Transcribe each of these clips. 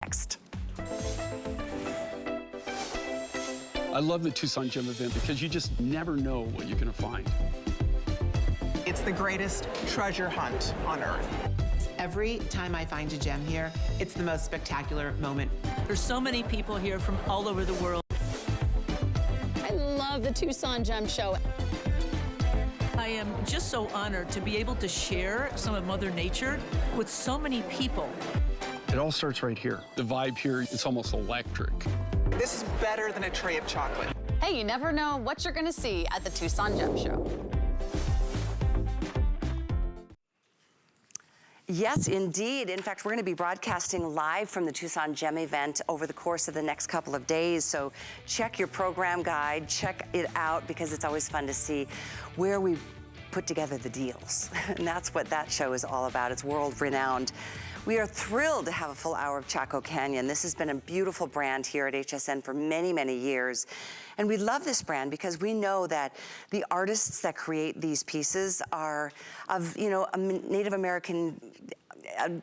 Next. I love the Tucson Gem event because you just never know what you're going to find. It's the greatest treasure hunt on earth. Every time I find a gem here, it's the most spectacular moment. There's so many people here from all over the world. I love the Tucson Gem Show. I am just so honored to be able to share some of Mother Nature with so many people. It all starts right here. The vibe here, it's almost electric. This is better than a tray of chocolate. Hey, you never know what you're gonna see at the Tucson Gem Show. Yes, indeed. In fact, we're going to be broadcasting live from the Tucson Gem event over the course of the next couple of days. So check your program guide, check it out, because it's always fun to see where we put together the deals. And that's what that show is all about. It's world renowned. We are thrilled to have a full hour of Chaco Canyon. This has been a beautiful brand here at HSN for many, many years. And we love this brand because we know that the artists that create these pieces are of, a Native American,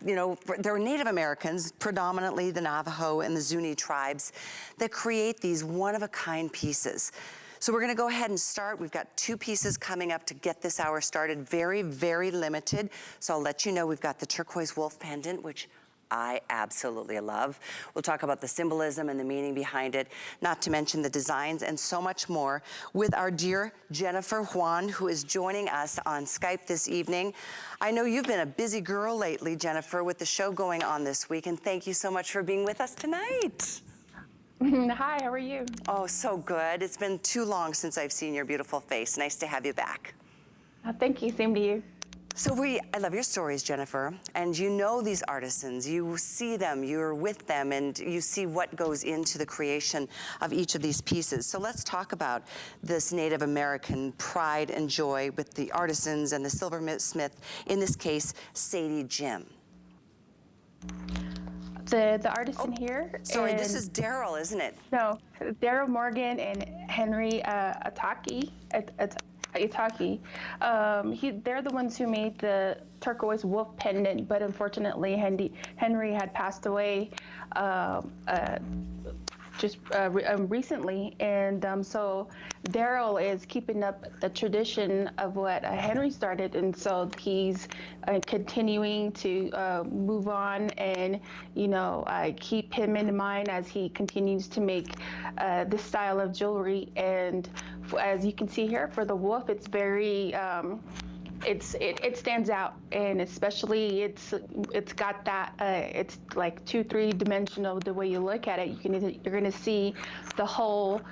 they're Native Americans, predominantly the Navajo and the Zuni tribes, that create these one-of-a-kind pieces. So we're gonna go ahead and start. We've got 2 pieces coming up to get this hour started. Very, very limited. So I'll let you know we've got the turquoise wolf pendant, which I absolutely love. We'll talk about the symbolism and the meaning behind it, not to mention the designs and so much more with our dear Jennifer Juan, who is joining us on Skype this evening. I know you've been a busy girl lately, Jennifer, with the show going on this week, and thank you so much for being with us tonight. Hi, how are you? Oh, so good. It's been too long since I've seen your beautiful face. Nice to have you back. Thank you, same to you. So I love your stories, Jennifer, and you know these artisans, you see them, you're with them, and you see what goes into the creation of each of these pieces. So let's talk about this Native American pride and joy with the artisans and the silversmith, in this case, Sadie Jim. The artisan here. Sorry, this is Daryl, isn't it? No, Daryl Morgan and Henry Itaki. They're the ones who made the turquoise wolf pendant, but unfortunately Henry had passed away recently, and so Daryl is keeping up the tradition of what Henry started, and so he's continuing to move on and keep him in mind as he continues to make this style of jewelry. And as you can see here for the wolf, it's very it stands out, and especially it's got that it's like 2-3 dimensional the way you look at it. You're gonna see the whole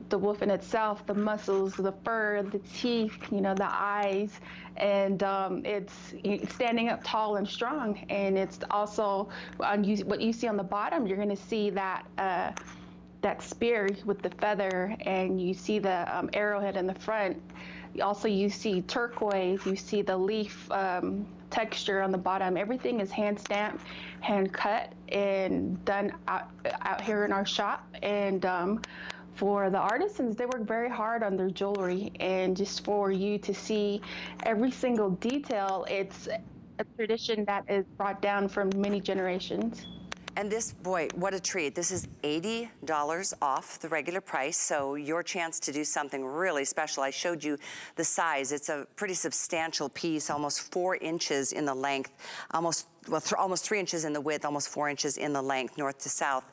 the wolf in itself, the muscles, the fur, the teeth, the eyes, and it's standing up tall and strong. And it's also what you see on the bottom. You're gonna see that spear with the feather, and you see the arrowhead in the front. Also, you see turquoise, you see the leaf texture on the bottom. Everything is hand stamped, hand cut, and done out here in our shop. And for the artisans, they work very hard on their jewelry, and just for you to see every single detail, it's a tradition that is brought down from many generations. And this, boy, what a treat. This is $80 off the regular price, so your chance to do something really special. I showed you the size. It's a pretty substantial piece, almost 4 inches in the length, almost 3 inches in the width, almost 4 inches in the length, north to south.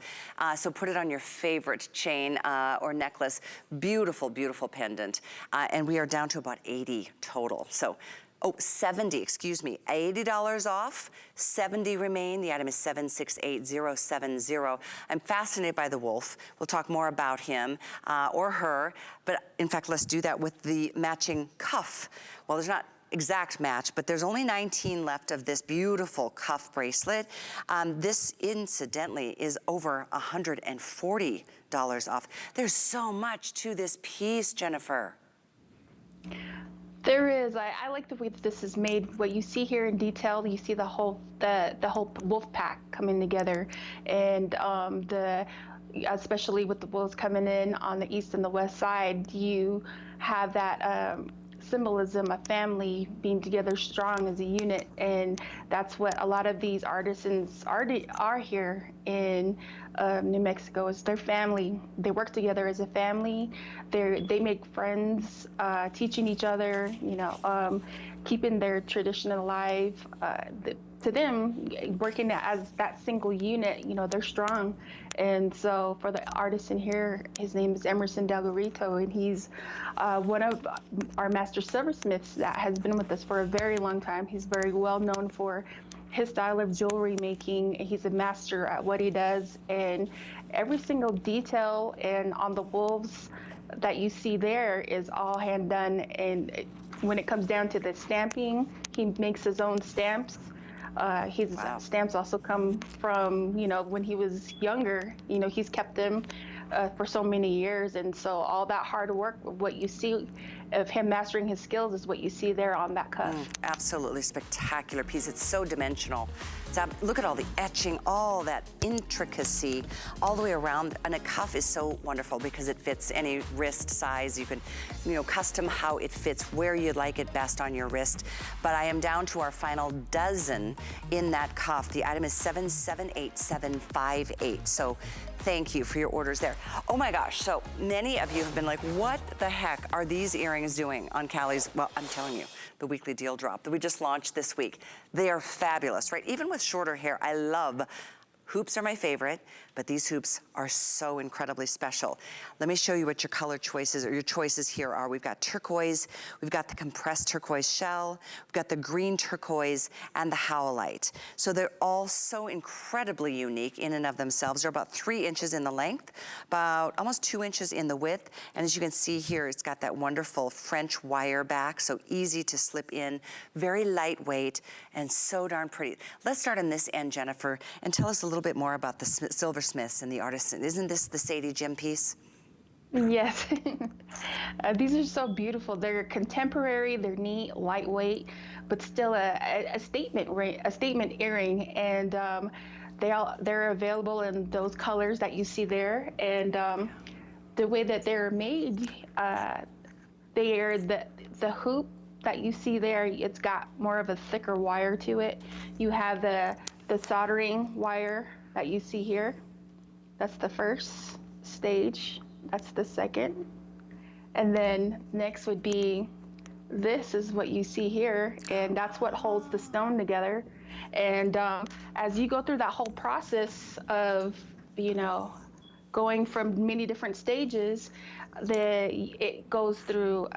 So put it on your favorite chain or necklace. Beautiful, beautiful pendant. And we are down to about 80 total. So, 70, excuse me, $80 off, 70 remain. The item is 768070. I'm fascinated by the wolf. We'll talk more about him or her, but in fact, let's do that with the matching cuff. Well, there's not exact match, but there's only 19 left of this beautiful cuff bracelet. This, incidentally, is over $140 off. There's so much to this piece, Jennifer. There is. I like the way that this is made. What you see here in detail, you see the whole wolf pack coming together, and especially with the wolves coming in on the east and the west side, you have that symbolism of family being together strong as a unit. And that's what a lot of these artisans are here in New Mexico, is their family. They work together as a family. They make friends, teaching each other, keeping their tradition alive. To them, working as that single unit, they're strong. And so for the artisan here, his name is Emerson Delgarito, and he's one of our master silversmiths that has been with us for a very long time. He's very well known for his style of jewelry making. He's a master at what he does, and every single detail and on the wolves that you see there is all hand done. And when it comes down to the stamping, he makes his own stamps. His stamps also come from, when he was younger, he's kept them for so many years. And so all that hard work, what you see of him mastering his skills, is what you see there on that cuff. Absolutely spectacular piece. It's so dimensional. Look at all the etching, all that intricacy all the way around. And a cuff is so wonderful because it fits any wrist size. You can, custom how it fits where you'd like it best on your wrist. But I am down to our final dozen in that cuff. The item is 778758. So thank you for your orders there. Oh my gosh, so many of you have been like, what the heck are these earrings doing on Callie's, well, I'm telling you, the weekly deal drop that we just launched this week. They are fabulous, right? Even with shorter hair, I love, hoops are my favorite, but these hoops are so incredibly special. Let me show you what your color choices, or your choices here are. We've got turquoise, we've got the compressed turquoise shell, we've got the green turquoise, and the howlite. So they're all so incredibly unique in and of themselves. They're about 3 inches in the length, about almost 2 inches in the width. And as you can see here, it's got that wonderful French wire back, so easy to slip in, very lightweight, and so darn pretty. Let's start on this end, Jennifer, and tell us a little bit more about the silversmiths and the artisan. Isn't this the Sadie Jim piece? Yes. These are so beautiful. They're contemporary, they're neat, lightweight, but still a statement earring. And they're available in those colors that you see there. And the way that they're made, they are the hoop that you see there, it's got more of a thicker wire to it. You have the soldering wire that you see here. That's the first stage. That's the second. And then next would be, this is what you see here, and that's what holds the stone together. And as you go through that whole process of, going from many different stages, it goes through,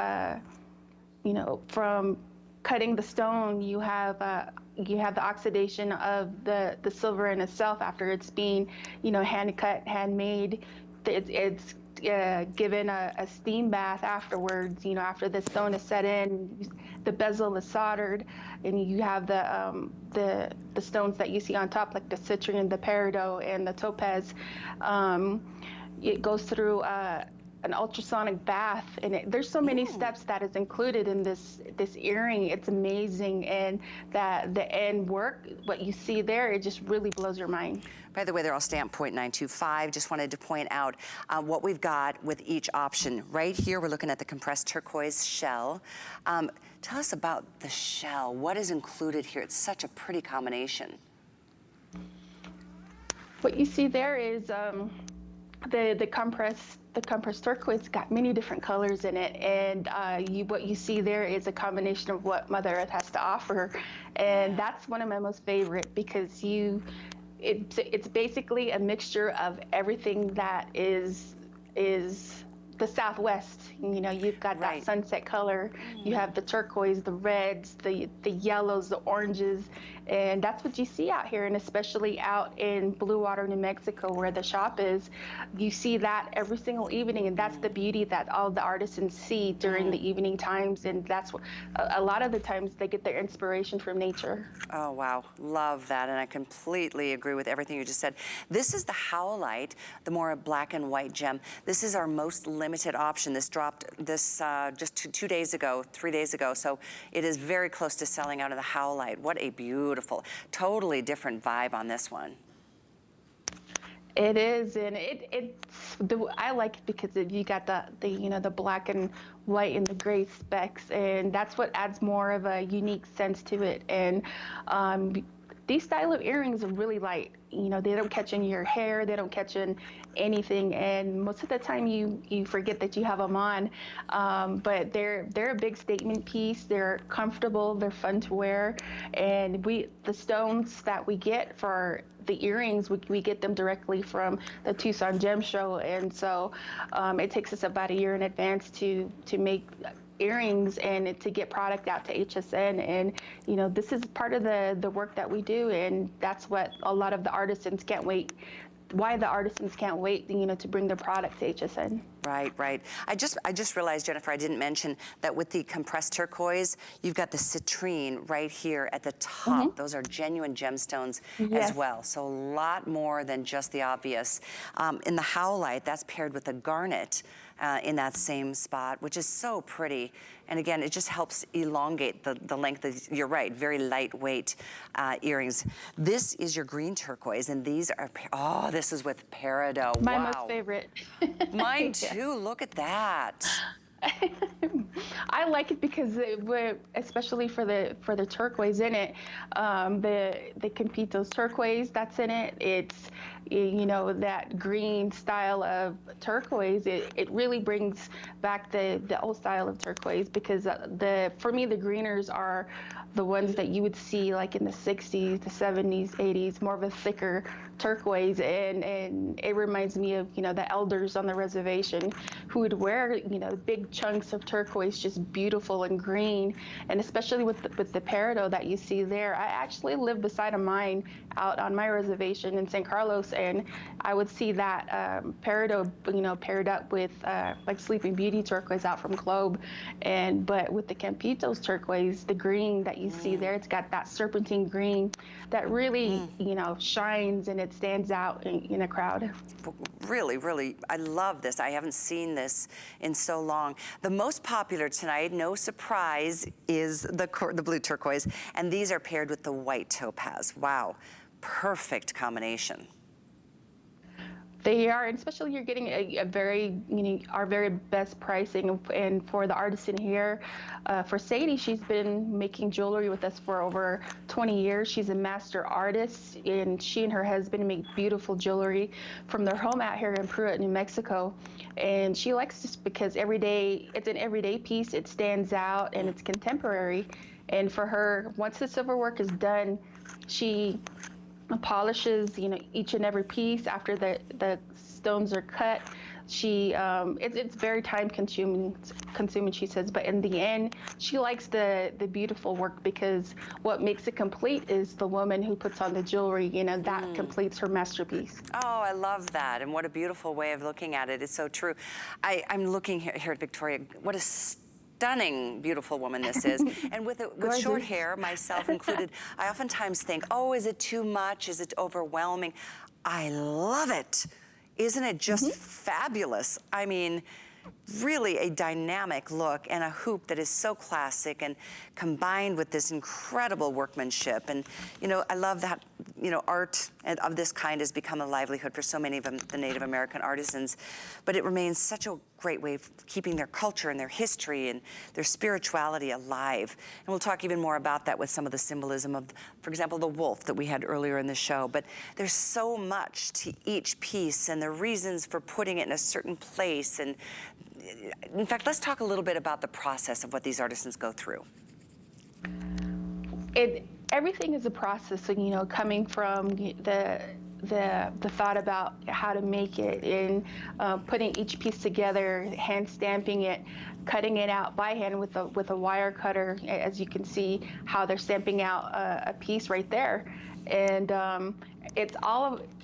from cutting the stone, you have the oxidation of the silver in itself after it's being, hand cut, handmade. It's given a steam bath afterwards. After the stone is set in, the bezel is soldered, and you have the stones that you see on top, like the citrine, the peridot, and the topaz. It goes through an ultrasonic bath, and there's so many steps that is included in this earring. It's amazing, and that the end work, what you see there, it just really blows your mind. By the way, they're all stamped .925. Just wanted to point out what we've got with each option. Right here, we're looking at the compressed turquoise shell. Tell us about the shell. What is included here? It's such a pretty combination. What you see there is the compressed turquoise got many different colors in it, and what you see there is a combination of what Mother Earth has to offer, and that's one of my most favorite, because it's basically a mixture of everything that is the Southwest. You've got that sunset color, you have the turquoise, the reds, the yellows, the oranges, and that's what you see out here, and especially out in Blue Water, New Mexico, where the shop is. You see that every single evening, and that's the beauty that all the artisans see during the evening times, and that's what a lot of the times they get their inspiration from nature. Oh, wow. Love that, and I completely agree with everything you just said. This is the howlite, the more black and white gem. This is our most limited option. This dropped just 2 days ago, 3 days ago, so it is very close to selling out of the howlite. What a beautiful, totally different vibe on this one. It is, and I like it because you got the black and white and the gray specks, and that's what adds more of a unique sense to it. And these style of earrings are really light. They don't catch in your hair, they don't catch in anything, and most of the time you forget that you have them on. But they're a big statement piece. They're comfortable, they're fun to wear, and the stones that we get for the earrings, we get them directly from the Tucson Gem Show, and so it takes us about a year in advance to make earrings and to get product out to HSN. And this is part of the work that we do, and that's what a lot of the artisans can't wait. Why the artisans can't wait, to bring their product to HSN. Right. I just realized, Jennifer, I didn't mention that with the compressed turquoise, you've got the citrine right here at the top. Mm-hmm. Those are genuine gemstones Yes. as well. So a lot more than just the obvious. In the howlite, that's paired with the garnet in that same spot, which is so pretty. And again, it just helps elongate the length of, you're right, very lightweight earrings. This is your green turquoise, and these are, this is with peridot. My wow. most favorite. Mine too, look at that. I like it because especially for the turquoise in it, the Campitos turquoise that's in it. It's that green style of turquoise. It really brings back the old style of turquoise, because for me the greeners are the ones that you would see like in the 60s, the 70s, 80s, more of a thicker turquoise, and it reminds me of the elders on the reservation who would wear big chunks of turquoise, just beautiful and green. And especially with the peridot that you see there, I actually live beside a mine out on my reservation in San Carlos, and I would see that peridot paired up with like Sleeping Beauty turquoise out from Globe, but with the Campitos turquoise, the green that you see there, it's got that serpentine green that really shines, and it stands out in a crowd. Really, I love this. I haven't seen this in so long. The most popular tonight, no surprise, is the blue turquoise, and these are paired with the white topaz. Wow, perfect combination. They are, and especially you're getting a very, our very best pricing. And for the artisan here, for Sadie, she's been making jewelry with us for over 20 years. She's a master artist, and she and her husband make beautiful jewelry from their home out here in Pruitt, New Mexico. And she likes this because it's an everyday piece. It stands out, and it's contemporary. And for her, once the silver work is done, she polishes each and every piece after the stones are cut. It's very time consuming, she says, but in the end she likes the beautiful work, because what makes it complete is the woman who puts on the jewelry. That completes her masterpiece. Oh, I love that, and what a beautiful way of looking at it. It's so true. I'm looking here at Victoria. What a stunning, beautiful woman this is. And with short hair, myself included, I oftentimes think, oh, is it too much? Is it overwhelming? I love it. Isn't it just fabulous? I mean, really a dynamic look, and a hoop that is so classic and combined with this incredible workmanship. And I love that art of this kind has become a livelihood for so many of the Native American artisans, but it remains such a great way of keeping their culture and their history and their spirituality alive. And we'll talk even more about that with some of the symbolism of, for example, the wolf that we had earlier in the show. But there's so much to each piece, and the reasons for putting it in a certain place. And in fact, let's talk a little bit about the process of what these artisans go through. Everything is a process, coming from the thought about how to make it, and putting each piece together, hand stamping it, cutting it out by hand with a wire cutter, as you can see how they're stamping out a piece right there. And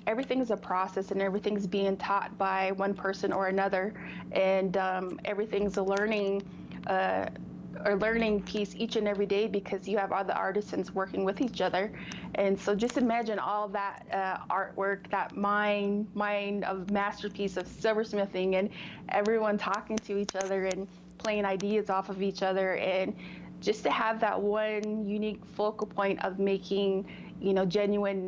everything is a process, and everything's being taught by one person or another, and everything's a learning piece each and every day, because you have other artisans working with each other. And so just imagine all that artwork, that mind of masterpiece of silversmithing, and everyone talking to each other and playing ideas off of each other, and just to have that one unique focal point of making you know, genuine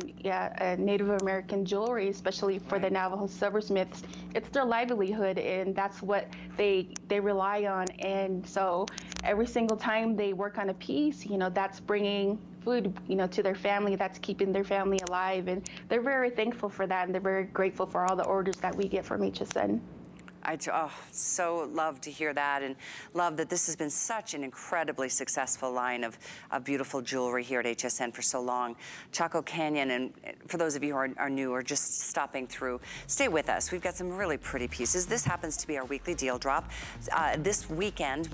Native American jewelry, especially for the Navajo silversmiths. It's their livelihood, and that's what they rely on. And so every single time they work on a piece, you know, that's bringing food, you know, to their family, that's keeping their family alive. And they're very thankful for that, and they're very grateful for all the orders that we get from HSN. I so love to hear that, and love that this has been such an incredibly successful line of beautiful jewelry here at HSN for so long. Chaco Canyon, and for those of you who are new or just stopping through, stay with us. We've got some really pretty pieces. This happens to be our weekly deal drop. This weekend,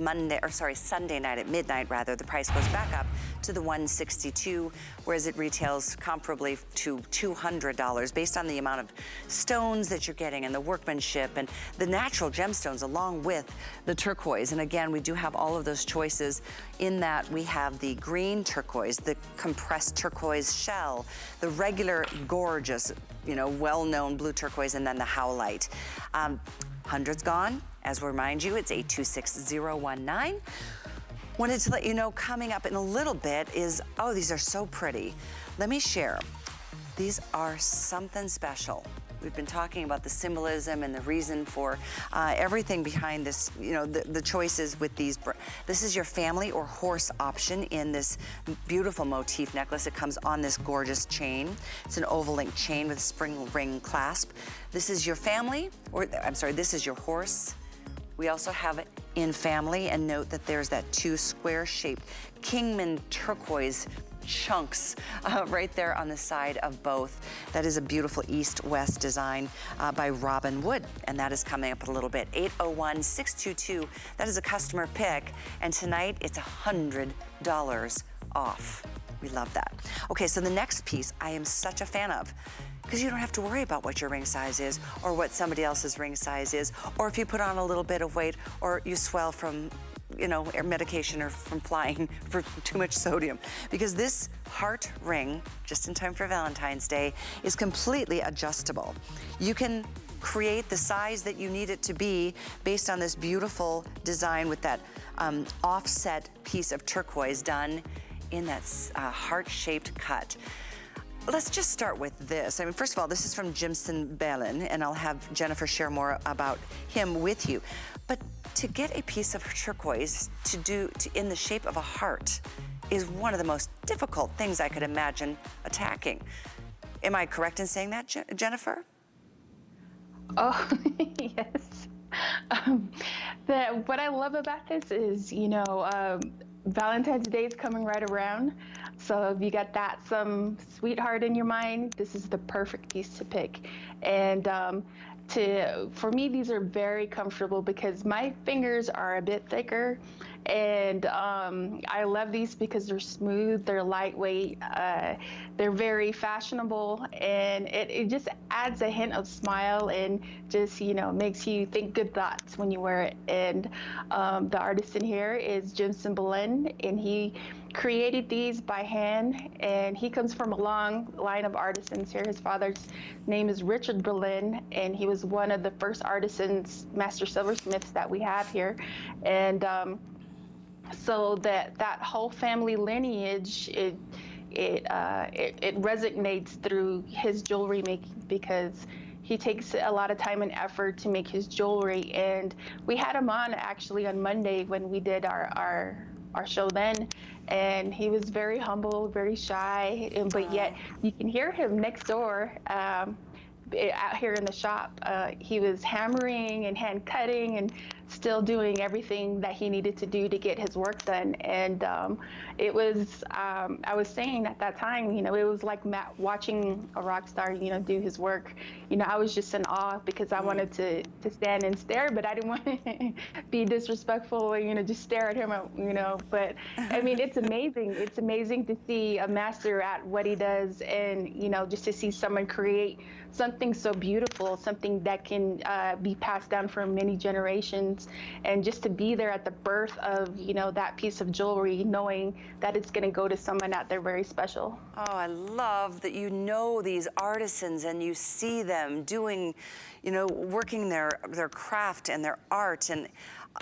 Sunday night at midnight rather, the price goes back up to the $162, whereas it retails comparably to $200 based on the amount of stones that you're getting and the workmanship and the natural gemstones along with the turquoise. And again, we do have all of those choices in that we have the green turquoise, the compressed turquoise shell, the regular gorgeous, you know, well-known blue turquoise, and then the howlite. Hundreds gone. As we remind you, it's 826019. Wanted to let you know coming up in a little bit is, oh, these are so pretty. Let me share. These are something special. We've been talking about the symbolism and the reason for everything behind this, you know, the choices with these. This is your family or horse option in this beautiful motif necklace. It comes on this gorgeous chain. It's an oval link chain with spring ring clasp. This is your family, or I'm sorry, this is your horse. We also have it in family, and note that there's that 2 square-shaped Kingman turquoise chunks right there on the side of both. That is a beautiful east-west design by Robin Wood, and that is coming up in a little bit. 801-622, that is a customer pick, and tonight it's $100 off. We love that. Okay, so the next piece I am such a fan of, because you don't have to worry about what your ring size is or what somebody else's ring size is, or if you put on a little bit of weight or you swell from, you know, medication or from flying for too much sodium. Because this heart ring, just in time for Valentine's Day, is completely adjustable. You can create the size that you need it to be based on this beautiful design with that offset piece of turquoise done in that heart-shaped cut. Let's just start with this. I mean, first of all, this is from Jimson Bellin, and I'll have Jennifer share more about him with you. But to get a piece of turquoise in the shape of a heart is one of the most difficult things I could imagine attacking. Am I correct in saying that, Jennifer? Oh, yes. What I love about this is, you know, Valentine's Day is coming right around. So if you got some sweetheart in your mind, this is the perfect piece to pick. And for me, these are very comfortable because my fingers are a bit thicker. And I love these because they're smooth, they're lightweight, they're very fashionable, and it just adds a hint of smile and just, you know, makes you think good thoughts when you wear it. And the artist in here is Jimson Bellin, and he created these by hand, and he comes from a long line of artisans here. His father's name is Richard Bellin, and he was one of the first artisans, master silversmiths that we have here. And so that whole family lineage, it resonates through his jewelry making, because he takes a lot of time and effort to make his jewelry. And we had him on actually on Monday when we did our show then, and he was very humble, very shy, but yet you can hear him next door out here in the shop. He was hammering and hand cutting and still doing everything that he needed to do to get his work done. And it was, I was saying at that time, you know, it was like watching a rock star, you know, do his work. You know, I was just in awe because I wanted to stand and stare, but I didn't want to be disrespectful or, you know, just stare at him, you know. But I mean, it's amazing. It's amazing to see a master at what he does, and, you know, just to see someone create something so beautiful, something that can be passed down for many generations, and just to be there at the birth of, you know, that piece of jewelry, knowing that it's going to go to someone out there very special. Oh, I love that you know these artisans and you see them doing, you know, working their craft and their art. And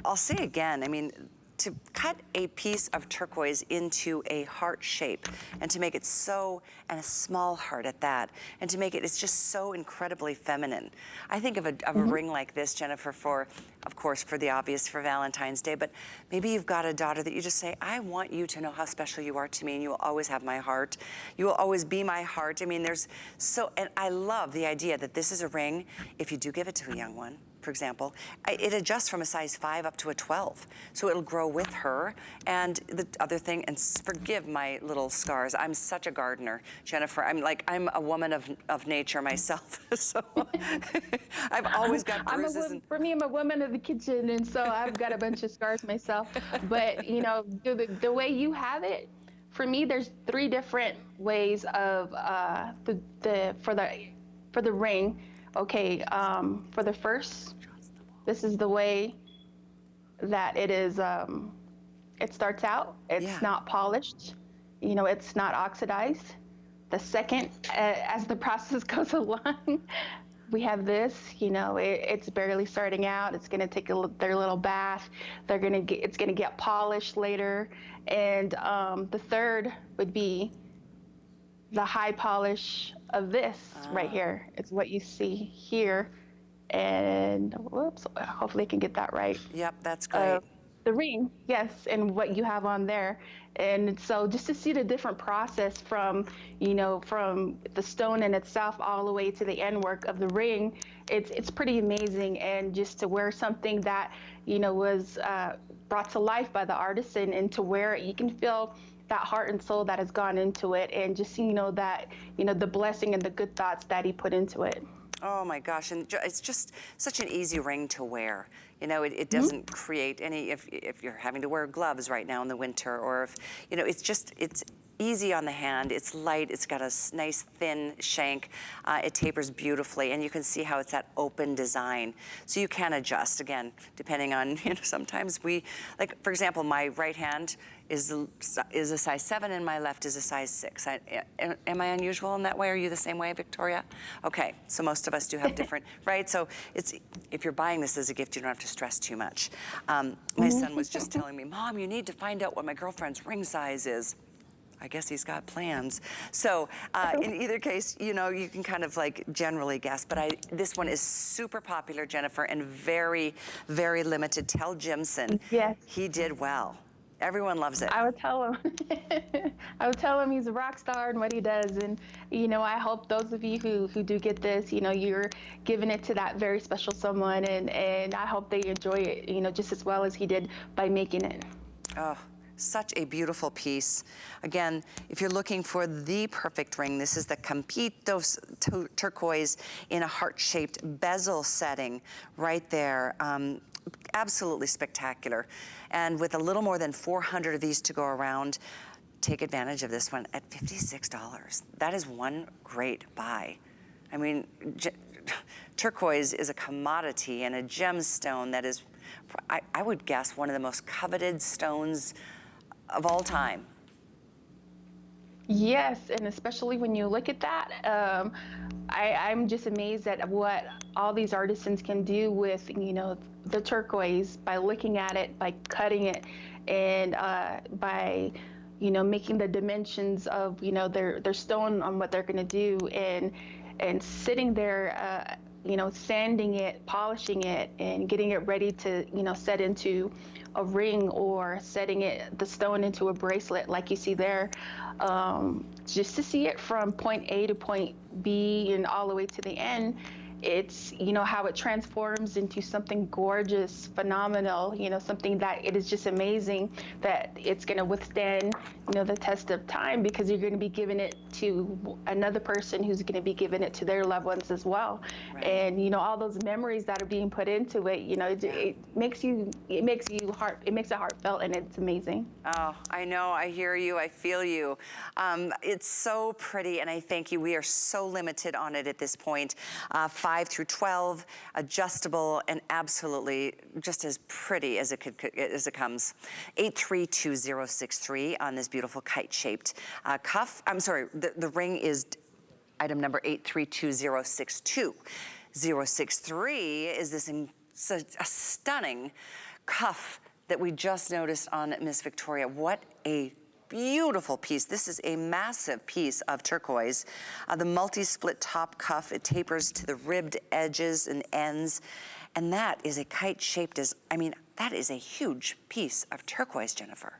I'll say again, I mean, to cut a piece of turquoise into a heart shape and to make it so, and a small heart at that, and to make it, it's just so incredibly feminine. I think of a ring like this, Jennifer, for, of course, for the obvious, for Valentine's Day, but maybe you've got a daughter that you just say, I want you to know how special you are to me, and you will always have my heart. You will always be my heart. I mean, there's so, and I love the idea that this is a ring, if you do give it to a young one, for example, it adjusts from a size 5 up to a 12. So it'll grow with her. And the other thing, and forgive my little scars, I'm such a gardener, Jennifer. I'm a woman of nature myself. So I've always got bruises. For me, I'm a woman of the kitchen, and so I've got a bunch of scars myself. But, you know, the way you have it, for me, there's 3 different ways of for the ring. Okay, for the first, this is the way that it is, it starts out. It's not polished, you know, it's not oxidized. The second, as the process goes along, we have this, you know, it's barely starting out. It's gonna take their little bath. It's gonna get polished later. And the third would be the high polish of this right here. It's what you see here. And whoops, hopefully I can get that right. Yep, that's great. The ring, yes, and what you have on there. And so just to see the different process from, you know, from the stone in itself all the way to the end work of the ring, it's pretty amazing. And just to wear something that, you know, was brought to life by the artisan, and to wear it, you can feel that heart and soul that has gone into it, and just, you know, that, you know, the blessing and the good thoughts that he put into it. Oh my gosh, and it's just such an easy ring to wear. You know, it doesn't create any, if you're having to wear gloves right now in the winter, or if, you know, it's easy on the hand, it's light, it's got a nice thin shank, it tapers beautifully, and you can see how it's that open design. So you can adjust, again, depending on, you know, sometimes like, for example, my right hand is a size 7 and my left is a size 6. Am I unusual in that way? Are you the same way, Victoria? Okay, so most of us do have different, right? So if you're buying this as a gift, you don't have to stress too much. My son was just telling me, Mom, you need to find out what my girlfriend's ring size is. I guess he's got plans. So in either case, you know, you can kind of like generally guess, but this one is super popular, Jennifer, and very, very limited. Tell Jimson, yes, he did well. Everyone loves it. I would tell him. I would tell him he's a rock star in what he does. And, you know, I hope those of you who do get this, you know, you're giving it to that very special someone. And I hope they enjoy it, you know, just as well as he did by making it. Oh, such a beautiful piece. Again, if you're looking for the perfect ring, this is the Campitos Turquoise in a heart-shaped bezel setting right there. Absolutely spectacular. And with a little more than 400 of these to go around, take advantage of this one at $56. That is one great buy. I mean, turquoise is a commodity and a gemstone that is, I would guess, one of the most coveted stones of all time. Yes, and especially when you look at that, I'm just amazed at what all these artisans can do with, you know, the turquoise by looking at it, by cutting it, and by, you know, making the dimensions of, you know, their stone on what they're going to do, and sitting there, you know, sanding it, polishing it, and getting it ready to, you know, set into a ring, or setting the stone into a bracelet like you see there. Just to see it from point A to point B and all the way to the end, it's, you know, how it transforms into something gorgeous, phenomenal, you know, something that it is just amazing that it's going to withstand, you know, the test of time, because you're going to be giving it to another person who's going to be giving it to their loved ones as well. Right. And, you know, all those memories that are being put into it, you know, it makes it heartfelt, and it's amazing. Oh, I know, I hear you, I feel you. It's so pretty, and I thank you. We are so limited on it at this point. 5 through 12, adjustable, and absolutely just as pretty as it comes. 832063 on this beautiful kite-shaped cuff. I'm sorry, the ring is item number 832062. 063 is this a stunning cuff that we just noticed on Miss Victoria. What a beautiful piece. This is a massive piece of turquoise. The multi-split top cuff, it tapers to the ribbed edges and ends. And that is a kite-shaped, that is a huge piece of turquoise, Jennifer.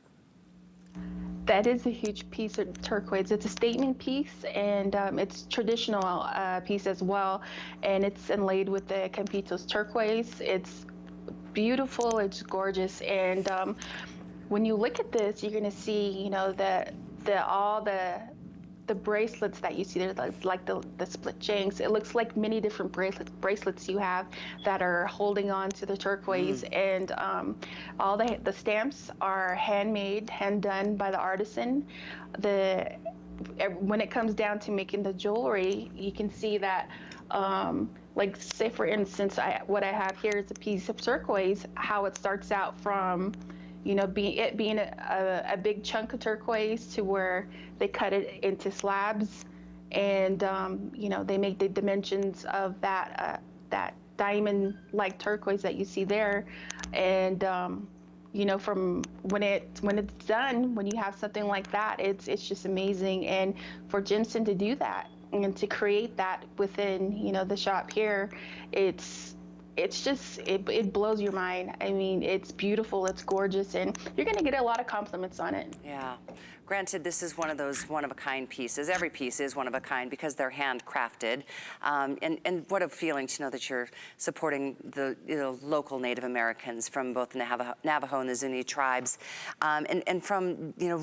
That is a huge piece of turquoise. It's a statement piece, and it's traditional piece as well. And it's inlaid with the Campitos turquoise. It's beautiful, it's gorgeous. And when you look at this, you're gonna see, you know, all the bracelets that you see there, like the split jinks. It looks like many different bracelets you have that are holding on to the turquoise. And all the stamps are handmade, hand done by the artisan. When it comes down to making the jewelry, you can see that, like say for instance, what I have here is a piece of turquoise, how it starts out from, you know, being a big chunk of turquoise to where they cut it into slabs, and you know, they make the dimensions of that diamond-like turquoise that you see there, and you know, from when it's done, when you have something like that, it's just amazing. And for Jensen to do that and to create that within, you know, the shop here, it blows your mind. I mean, it's beautiful, it's gorgeous, and you're gonna get a lot of compliments on it. Yeah. Granted, this is one of those one-of-a-kind pieces. Every piece is one of a kind because they're handcrafted. And what a feeling to know that you're supporting the local Native Americans from both the Navajo and the Zuni tribes, and from, you know,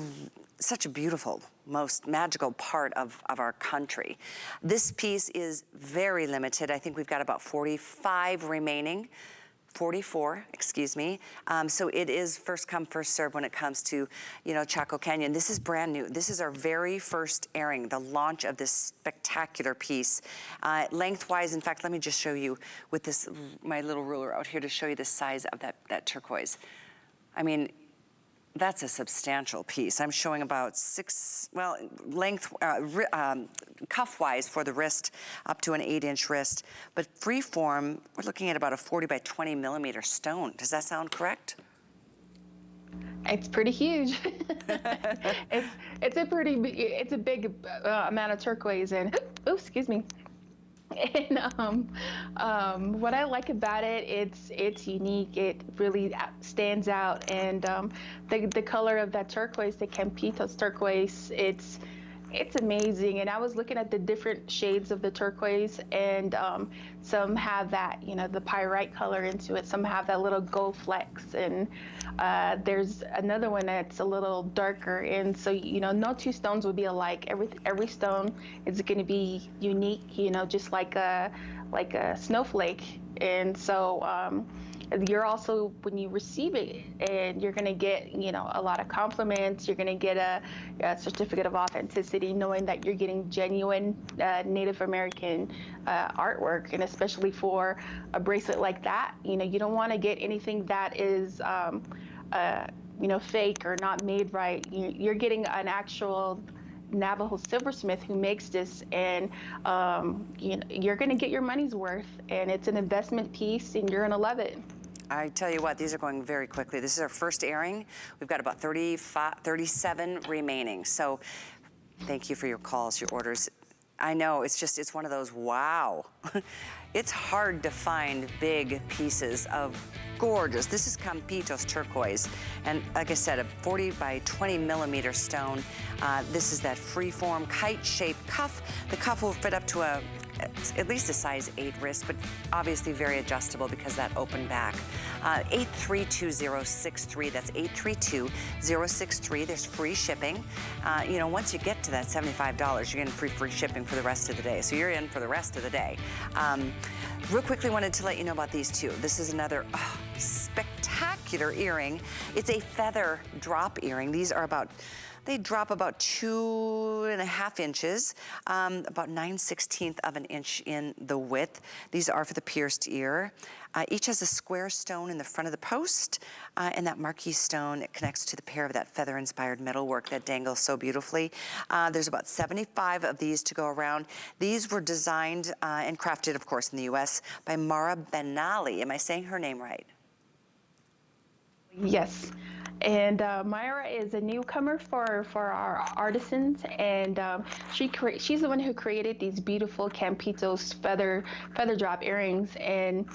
such a beautiful, most magical part of our country. This piece is very limited. I think we've got about 45 remaining. 44, excuse me. So it is first come, first serve when it comes to, you know, Chaco Canyon. This is brand new. This is our very first airing, the launch of this spectacular piece. Lengthwise, in fact, let me just show you with this, my little ruler out here to show you the size of that turquoise. I mean, that's a substantial piece. I'm showing about length, cuff-wise for the wrist, up to an 8-inch wrist. But freeform, we're looking at about a 40 by 20 millimeter stone. Does that sound correct? It's pretty huge. it's a big amount of turquoise, and oops, excuse me. And what I like about it, it's unique. It really stands out, and the color of that turquoise, the Campitos turquoise, it's amazing. And I was looking at the different shades of the turquoise, and some have that, you know, the pyrite color into it. Some have that little gold flecks, and there's another one that's a little darker. And so, you know, no two stones would be alike. Every stone is going to be unique, you know, just like a snowflake. And so you're also, when you receive it, and you're going to get, you know, a lot of compliments. You're going to get a certificate of authenticity, knowing that you're getting genuine Native American artwork. And especially for a bracelet like that, you know, you don't want to get anything that is you know, fake or not made right. You're getting an actual Navajo silversmith who makes this, and you know, you're going to get your money's worth, and it's an investment piece, and you're going to love it. I tell you what, these are going very quickly. This is our first airing. We've got about 37 remaining. So thank you for your calls, your orders. I know, it's one of those, wow. It's hard to find big pieces of gorgeous. This is Campitos turquoise. And like I said, a 40 by 20 millimeter stone. This is that freeform kite-shaped cuff. The cuff will fit up to at least a size 8 wrist, but obviously very adjustable because that open back. 832-063, that's 832-063. There's free shipping. You know, once you get to that $75, you're getting free shipping for the rest of the day. So you're in for the rest of the day. Real quickly, wanted to let you know about these two. This is another spectacular earring. It's a feather drop earring. These are they drop about 2.5 inches, about 9/16 of an inch in the width. These are for the pierced ear. Each has a square stone in the front of the post, and that marquee stone connects to the pair of that feather-inspired metalwork that dangles so beautifully. There's about 75 of these to go around. These were designed and crafted, of course, in the U.S. by Mara Benali. Am I saying her name right? Yes. And Myra is a newcomer for our artisans, and she's the one who created these beautiful Campitos feather drop earrings, and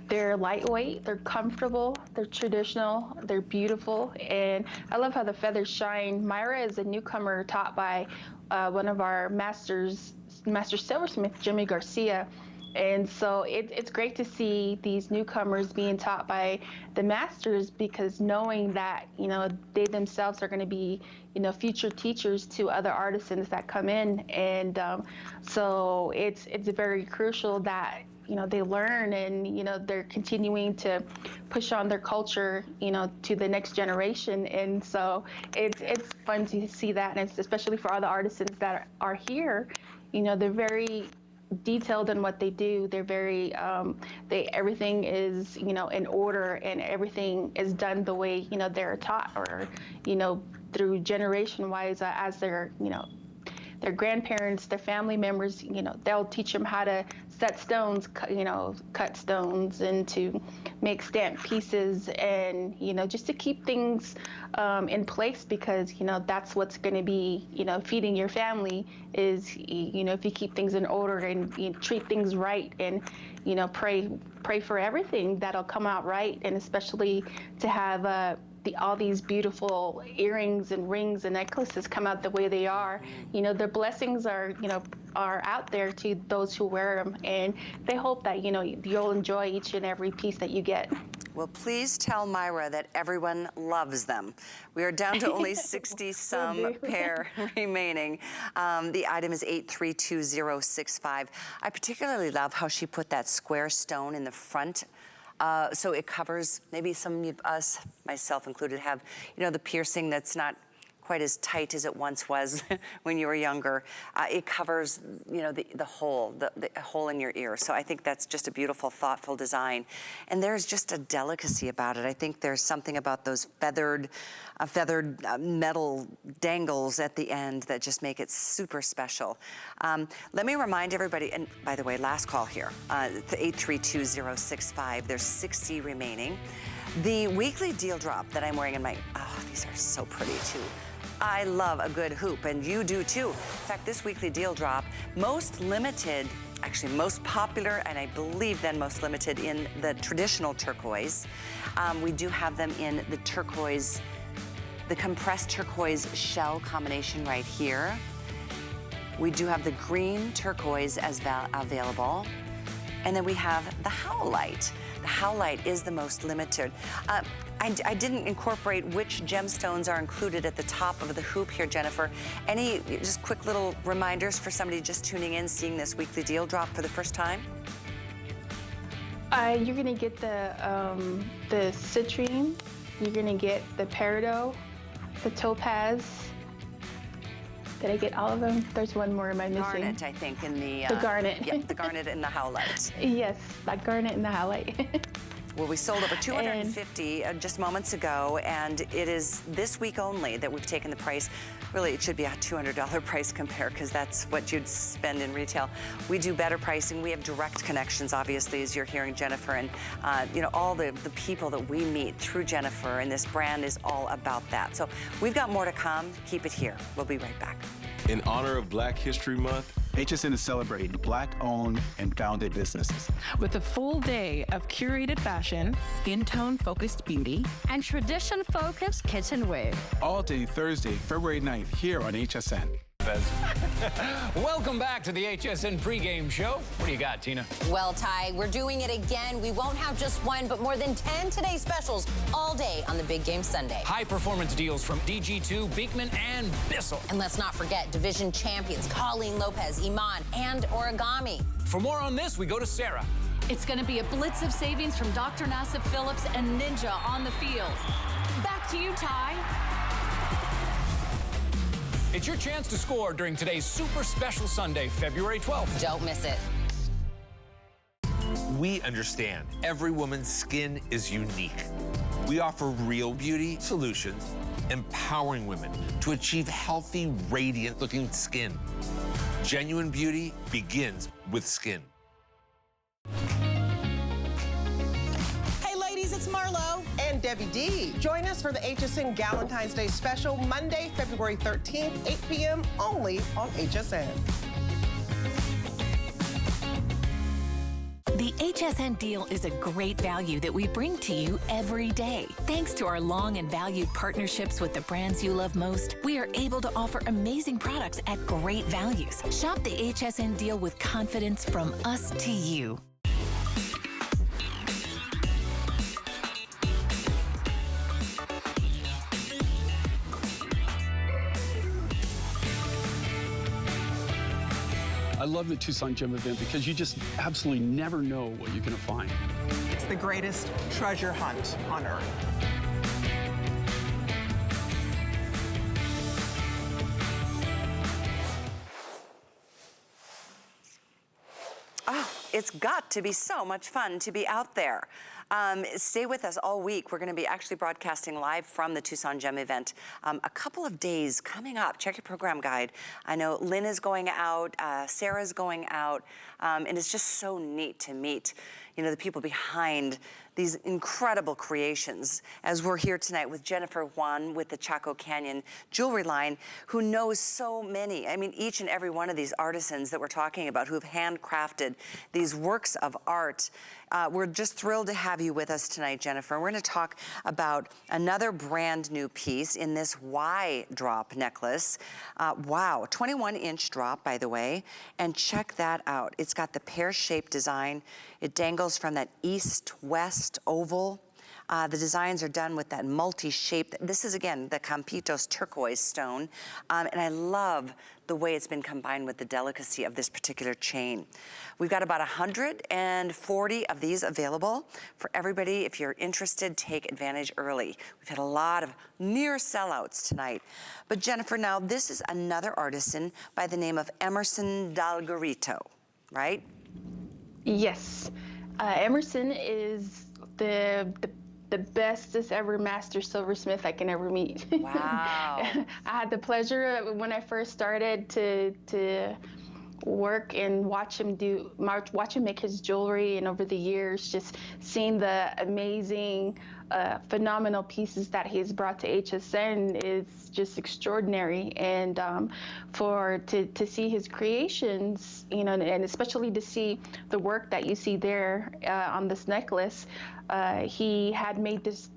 they're lightweight, they're comfortable, they're traditional, they're beautiful, and I love how the feathers shine. Myra is a newcomer taught by one of our master silversmith, Jimmy Garcia. And so it's great to see these newcomers being taught by the masters, because knowing that, they themselves are going to be, future teachers to other artisans that come in. And so it's very crucial that, they learn, and, they're continuing to push on their culture, to the next generation. And so it's fun to see that, and especially for all the artisans that are here, they're very detailed in what they do. They're very, everything is, in order, and everything is done the way, they're taught, or, through generation-wise, as their grandparents, their family members, they'll teach them how to set stones, cut stones, and to make stamp pieces, and, just to keep things in place, because, that's what's going to be, feeding your family is, if you keep things in order, and you treat things right, and, pray for everything, that'll come out right. And especially to have all these beautiful earrings and rings and necklaces come out the way they are. Their blessings are out there to those who wear them, and they hope that, you'll enjoy each and every piece that you get. Well, please tell Myra that everyone loves them. We are down to only 60-some pair remaining. The item is 832065. I particularly love how she put that square stone in the front, so it covers, maybe some of us, myself included, have, the piercing that's not quite as tight as it once was when you were younger. It covers, the hole in your ear. So I think that's just a beautiful, thoughtful design. And there's just a delicacy about it. I think there's something about those feathered metal dangles at the end that just make it super special. Let me remind everybody, and by the way, last call here, the 832065, there's 60 remaining. The weekly deal drop that I'm wearing in my, these are so pretty too. I love a good hoop, and you do too. In fact, this weekly deal drop, most limited, actually most popular, and I believe then most limited in the traditional turquoise. We do have them in the turquoise, the compressed turquoise shell combination right here. We do have the green turquoise as available. And then we have the howlite. The howlite is the most limited. I didn't incorporate which gemstones are included at the top of the hoop here, Jennifer. Any just quick little reminders for somebody just tuning in, seeing this weekly deal drop for the first time? You're gonna get the citrine, you're gonna get the peridot, the topaz. Did I get all of them? There's one more. Am I missing? Garnet, I think, in the... the garnet. Yep, the garnet and the howlite. Yes, that garnet and the howlite. Well, we sold over 250 just moments ago, and it is this week only that we've taken the price. Really, it should be a $200 price compare, because that's what you'd spend in retail. We do better pricing. We have direct connections, obviously, as you're hearing Jennifer, and all the people that we meet through Jennifer, and this brand is all about that. So we've got more to come. Keep it here. We'll be right back. In honor of Black History Month, HSN is celebrating Black-owned and founded businesses. With a full day of curated fashion, in-tone focused beauty, and tradition-focused kitchenware. All day Thursday, February 9th, here on HSN. Welcome back to the HSN pregame show. What do you got, Tina? Well, Ty, we're doing it again. We won't have just one, but more than 10 Today specials all day on the Big Game Sunday. High performance deals from DG2, Beekman, and Bissell. And let's not forget division champions Colleen Lopez, Iman, and Origami. For more on this, we go to Sarah. It's going to be a blitz of savings from Dr. Nassif Phillips and Ninja on the field. Back to you, Ty. It's your chance to score during today's super special Sunday, February 12th. Don't miss it. We understand every woman's skin is unique. We offer real beauty solutions, empowering women to achieve healthy, radiant-looking skin. Genuine beauty begins with skin. Hey, ladies, it's Marlo. And Debbie D. Join us for the HSN Valentine's Day special Monday, February 13th, 8 p.m. only on HSN. The HSN deal is a great value that we bring to you every day. Thanks to our long and valued partnerships with the brands you love most, we are able to offer amazing products at great values. Shop the HSN deal with confidence from us to you. I love the Tucson Gem event because you just absolutely never know what you're going to find. It's the greatest treasure hunt on earth. Oh, it's got to be so much fun to be out there. Stay with us all week. We're going to be actually broadcasting live from the Tucson Gem event. A couple of days coming up. Check your program guide. I know Lynn is going out, Sarah's going out, and it's just so neat to meet, you know, the people behind these incredible creations, as we're here tonight with Jennifer Juan with the Chaco Canyon jewelry line, who knows so many, I mean, each and every one of these artisans that we're talking about who've handcrafted these works of art. We're just thrilled to have you with us tonight, Jennifer. We're going to talk about another brand new piece in this Y drop necklace. Wow, 21-inch drop, by the way, and check that out. It's got the pear-shaped design. It dangles from that east-west oval. The designs are done with that multi-shape. This is, again, the Campitos turquoise stone. And I love the way it's been combined with the delicacy of this particular chain. We've got about 140 of these available for everybody. If you're interested, take advantage early. We've had a lot of near sellouts tonight. But Jennifer, now this is another artisan by the name of Emerson Dalgarito, right? Yes. Emerson is the bestest ever master silversmith I can ever meet. Wow. I had the pleasure of, when I first started to work and watch him make his jewelry, and over the years just seeing the amazing phenomenal pieces that he's brought to HSN is just extraordinary. And to see his creations, you know, and especially to see the work that you see there on this necklace. He had made this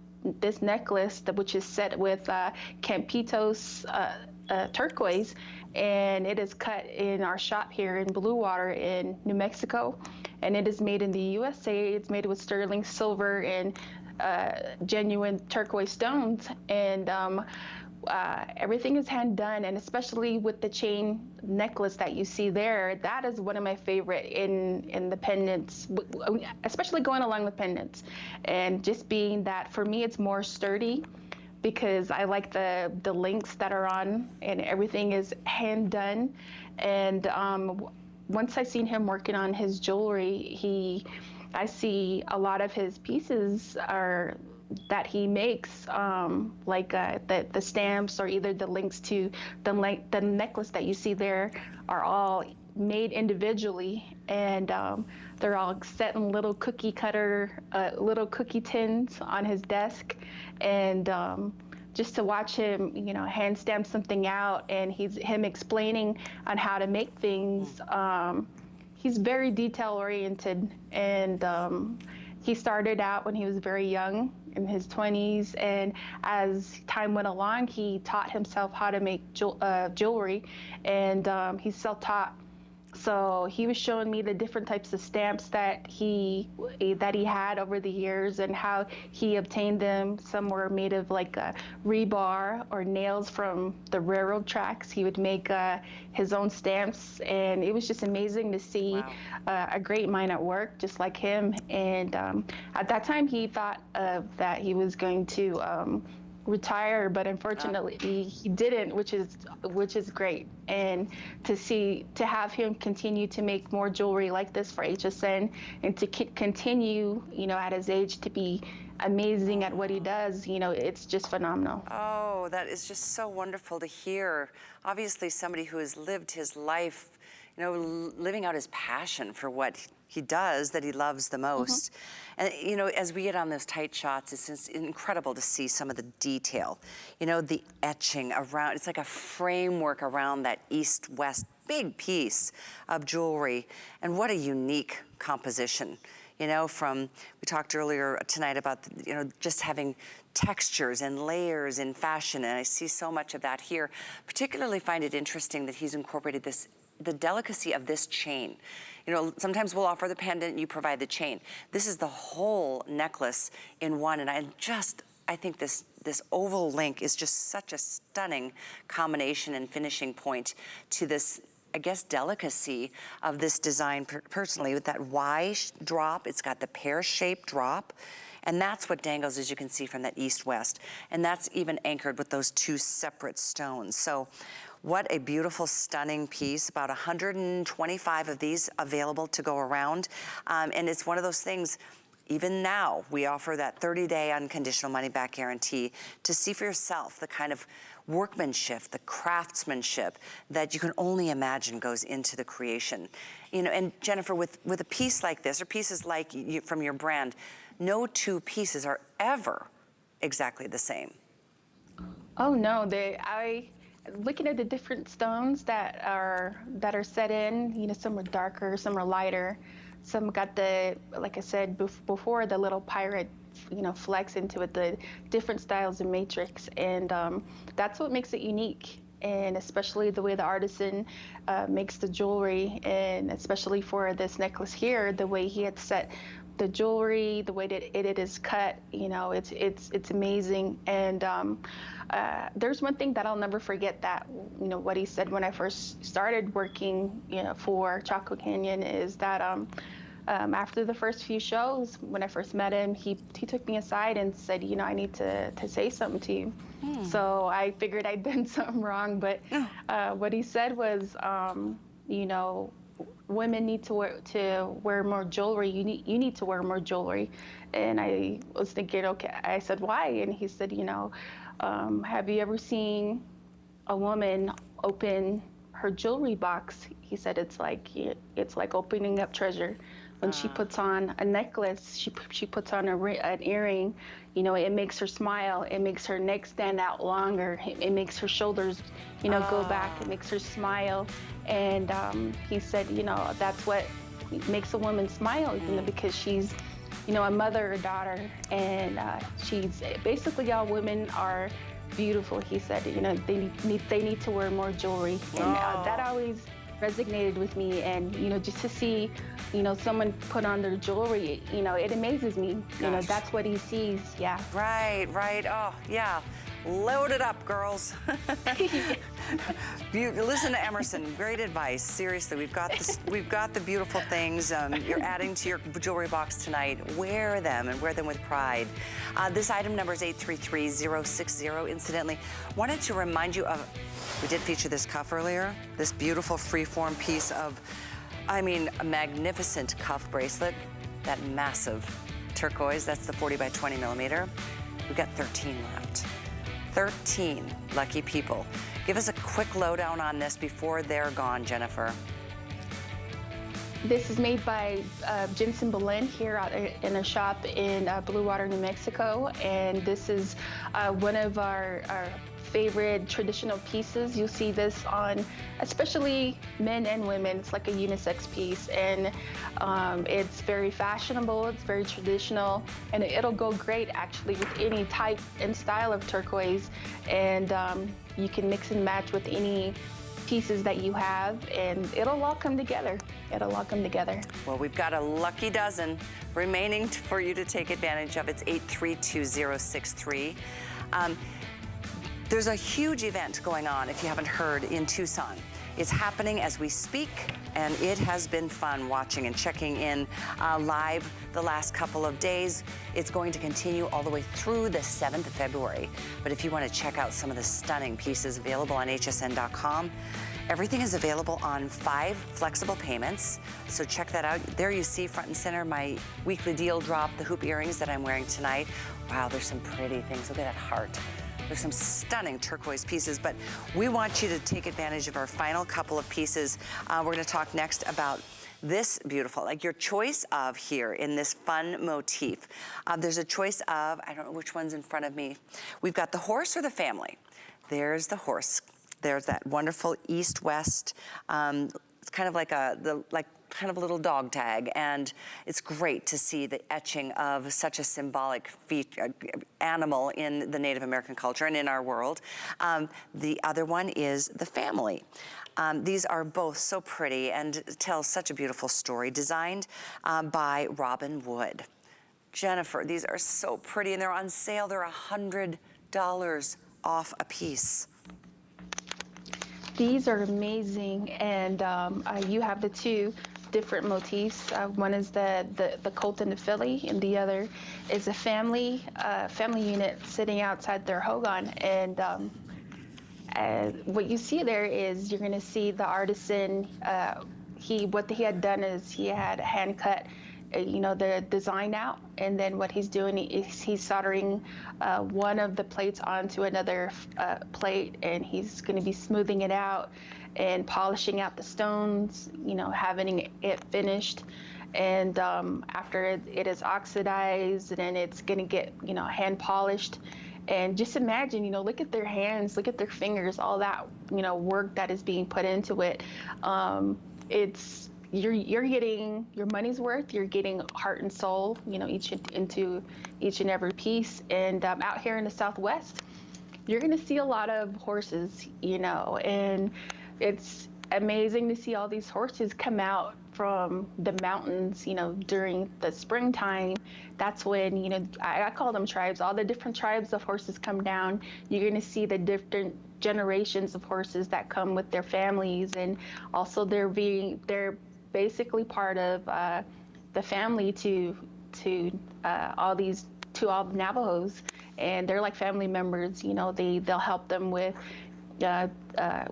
necklace which is set with Campitos turquoise, and it is cut in our shop here in Blue Water in New Mexico, and it is made in the USA. It's made with sterling silver and genuine turquoise stones, and everything is hand done, and especially with the chain necklace that you see there, that is one of my favorite in the pendants, especially going along with pendants, and just being that for me it's more sturdy, because I like the links that are on, and everything is hand done. And once I seen him working on his jewelry, I see a lot of his pieces are that he makes, like the stamps or either the links to the necklace that you see there are all made individually, and they're all set in little cookie tins on his desk. And just to watch him, you know, hand stamp something out, and him explaining on how to make things. He's very detail oriented, and he started out when he was very young, in his 20s, and as time went along, he taught himself how to make jewelry, and he's self-taught. So he was showing me the different types of stamps that he had over the years, and how he obtained them. Some were made of like rebar or nails from the railroad tracks. He would make his own stamps, and it was just amazing to see a great mind at work, just like him. And at that time, he thought that he was going to retire, but unfortunately he didn't, which is great. And to have him continue to make more jewelry like this for HSN, and to continue, you know, at his age to be amazing at what he does, you know, it's just phenomenal. Oh, that is just so wonderful to hear. Obviously somebody who has lived his life you know, living out his passion for what he does that he loves the most. And, you know, as we get on those tight shots, it's just incredible to see some of the detail. You know, the etching around, it's like a framework around that east-west big piece of jewelry. And what a unique composition. You know, we talked earlier tonight about, you know, just having textures and layers in fashion, and I see so much of that here. Particularly find it interesting that he's incorporated the delicacy of this chain. You know, sometimes we'll offer the pendant, you provide the chain. This is the whole necklace in one, and I think this oval link is just such a stunning combination and finishing point to this, I guess, delicacy of this design personally. With that Y drop, it's got the pear-shaped drop, and that's what dangles, as you can see, from that east-west. And that's even anchored with those two separate stones. So what a beautiful, stunning piece. About 125 of these available to go around. And it's one of those things, even now, we offer that 30-day unconditional money-back guarantee to see for yourself the kind of workmanship, the craftsmanship that you can only imagine goes into the creation. You know, and Jennifer, with a piece like this, or pieces like from your brand, no two pieces are ever exactly the same. Oh no, looking at the different stones that are set in, you know, some are darker, some are lighter, some got the, like I said before, the little pirate, you know, flex into it, the different styles of matrix, and that's what makes it unique. And especially the way the artisan makes the jewelry, and especially for this necklace here, the way he had set the jewelry, the way that it is cut, you know, it's amazing. And there's one thing that I'll never forget, that, you know, what he said when I first started working, you know, for Chaco Canyon, is that after the first few shows, when I first met him, he took me aside and said, you know, I need to say something to you. So I figured I'd done something wrong, but what he said was, you know, women need to wear more jewelry. You need to wear more jewelry. And I was thinking, okay. I said, why? And he said, you know, have you ever seen a woman open her jewelry box? He said it's like opening up treasure. When she puts on a necklace, she puts on an earring, you know, it makes her smile. It makes her neck stand out longer. It makes her shoulders, you know, go back. It makes her smile. And he said, you know, that's what makes a woman smile, you know, because she's, you know, a mother or daughter, and she's basically, all women are beautiful. He said, you know, they need to wear more jewelry, and that always resonated with me. And, you know, just to see, you know, someone put on their jewelry, you know, it amazes me. You know, that's what he sees. Yeah. Right. Oh, yeah. Load it up, girls. Listen to Emerson. Great advice. Seriously, we've got the beautiful things. You're adding to your jewelry box tonight. Wear them, and wear them with pride. This item number is 833060. Incidentally, wanted to remind you of, we did feature this cuff earlier. This beautiful freeform piece of, I mean, a magnificent cuff bracelet. That massive turquoise. That's the 40 by 20 millimeter. We've got 13 left. 13 lucky people. Give us a quick lowdown on this before they're gone, Jennifer. This is made by Jensen Belen here out in a shop in Blue Water, New Mexico, and this is one of our favorite traditional pieces. You'll see this on especially men and women. It's like a unisex piece, and it's very fashionable, it's very traditional, and it'll go great actually with any type and style of turquoise, and you can mix and match with any pieces that you have, and it'll all come together. Well, we've got a lucky dozen remaining for you to take advantage of. It's 832063. There's a huge event going on, if you haven't heard, in Tucson. It's happening as we speak, and it has been fun watching and checking in live the last couple of days. It's going to continue all the way through the 7th of February. But if you want to check out some of the stunning pieces available on hsn.com, everything is available on 5 flexible payments. So check that out. There you see front and center my weekly deal drop, the hoop earrings that I'm wearing tonight. Wow, there's some pretty things. Look at that heart. There's some stunning turquoise pieces, but we want you to take advantage of our final couple of pieces. We're gonna talk next about this beautiful, like your choice of here in this fun motif. There's a choice of, I don't know which one's in front of me. We've got the horse or the family. There's the horse. There's that wonderful east-west, it's kind of like kind of a little dog tag, and it's great to see the etching of such a symbolic animal in the Native American culture and in our world. The other one is the family. These are both so pretty and tell such a beautiful story, designed by Robin Wood. Jennifer, these are so pretty and they're on sale. They're $100 off a piece. These are amazing, and you have the two different motifs. One is the colt and the filly, and the other is a family unit sitting outside their hogan. And what you see there is you're going to see the artisan. What he had done is he had hand cut, the design out, and then what he's doing is he's soldering one of the plates onto another plate, and he's going to be smoothing it out and polishing out the stones, having it finished. And after it is oxidized, and then it's going to get, hand polished. And just imagine, look at their hands, look at their fingers, all that, work that is being put into it. You're getting your money's worth. You're getting heart and soul, into each and every piece. And out here in the Southwest, you're going to see a lot of horses, and it's amazing to see all these horses come out from the mountains, during the springtime. That's when, I call them tribes. All the different tribes of horses come down. You're going to see the different generations of horses that come with their families, and also they're basically part of the family to all the Navajos, and they're like family members. They'll help them with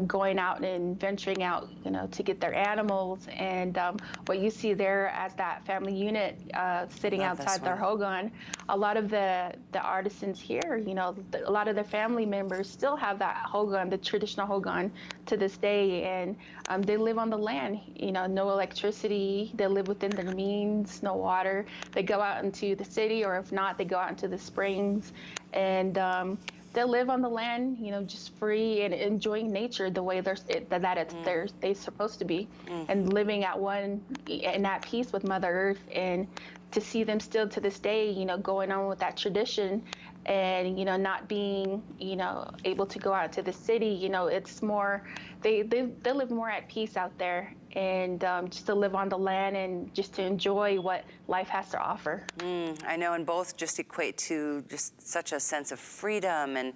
going out and venturing out, to get their animals. And what you see there as that family unit sitting outside their hogan, a lot of the artisans here, a lot of the family members still have that hogan, the traditional hogan, to this day. And they live on the land, no electricity. They live within their means, no water. They go out into the city, or if not, they go out into the springs. And they live on the land, just free and enjoying nature the way they're supposed to be, and living at one in that peace with Mother Earth. And to see them still to this day, going on with that tradition, and not being able to go out to the city, it's more they live more at peace out there, and just to live on the land and just to enjoy what life has to offer. I know, and both just equate to just such a sense of freedom and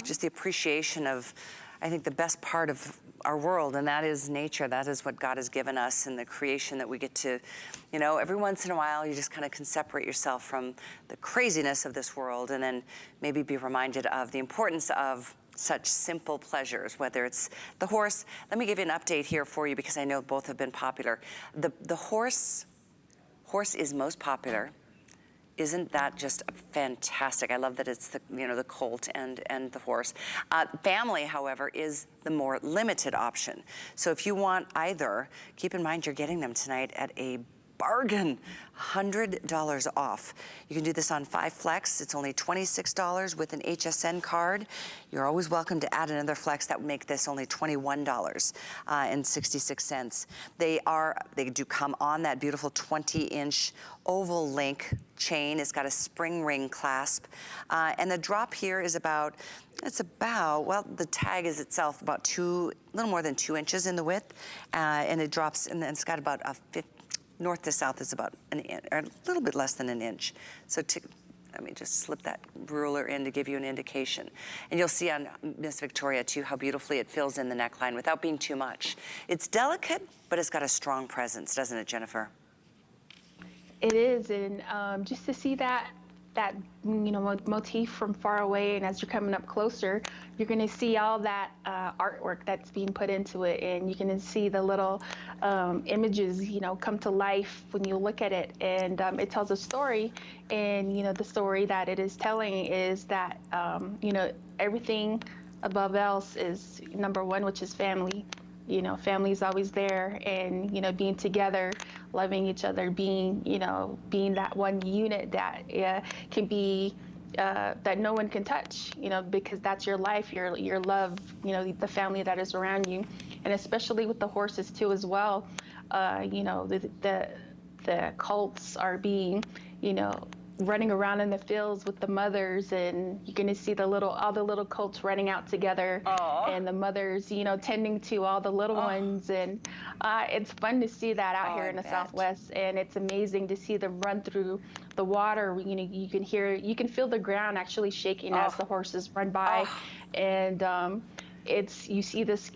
just the appreciation of, I think, the best part of our world, and that is nature. That is what God has given us, and the creation that we get to, every once in a while you just kind of can separate yourself from the craziness of this world, and then maybe be reminded of the importance of such simple pleasures, whether it's the horse. Let me give you an update here for you, because I know both have been popular. The horse is most popular. Isn't that just fantastic? I love that it's the colt and the horse. Family, however, is the more limited option. So if you want either, keep in mind you're getting them tonight at a bargain, $100 off. You can do this on 5 flex. It's only $26 with an HSN card. You're always welcome to add another flex. That would make this only $21.66. They do come on that beautiful 20-inch oval link chain. It's got a spring ring clasp. And the drop here is the tag is itself about a little more than 2 inches in the width. And it drops, and then it's got about north to south is about a little bit less than an inch. So let me just slip that ruler in to give you an indication. And you'll see on Miss Victoria too how beautifully it fills in the neckline without being too much. It's delicate, but it's got a strong presence, doesn't it, Jennifer? It is, and just to see that that motif from far away, and as you're coming up closer, you're going to see all that artwork that's being put into it, and you're going to see the little images, come to life when you look at it, and it tells a story. And the story that it is telling is that everything above else is number one, which is family. Family is always there, and being together, loving each other, being that one unit that can be that no one can touch, because that's your life, your love, the family that is around you, and especially with the horses too as well. The colts are being, running around in the fields with the mothers, and you're going to see all the little colts running out together. Aww. And the mothers, tending to all the little ones, and it's fun to see that out here in the Southwest, and it's amazing to see them run through the water. You can feel the ground actually shaking as the horses run by, and you see this,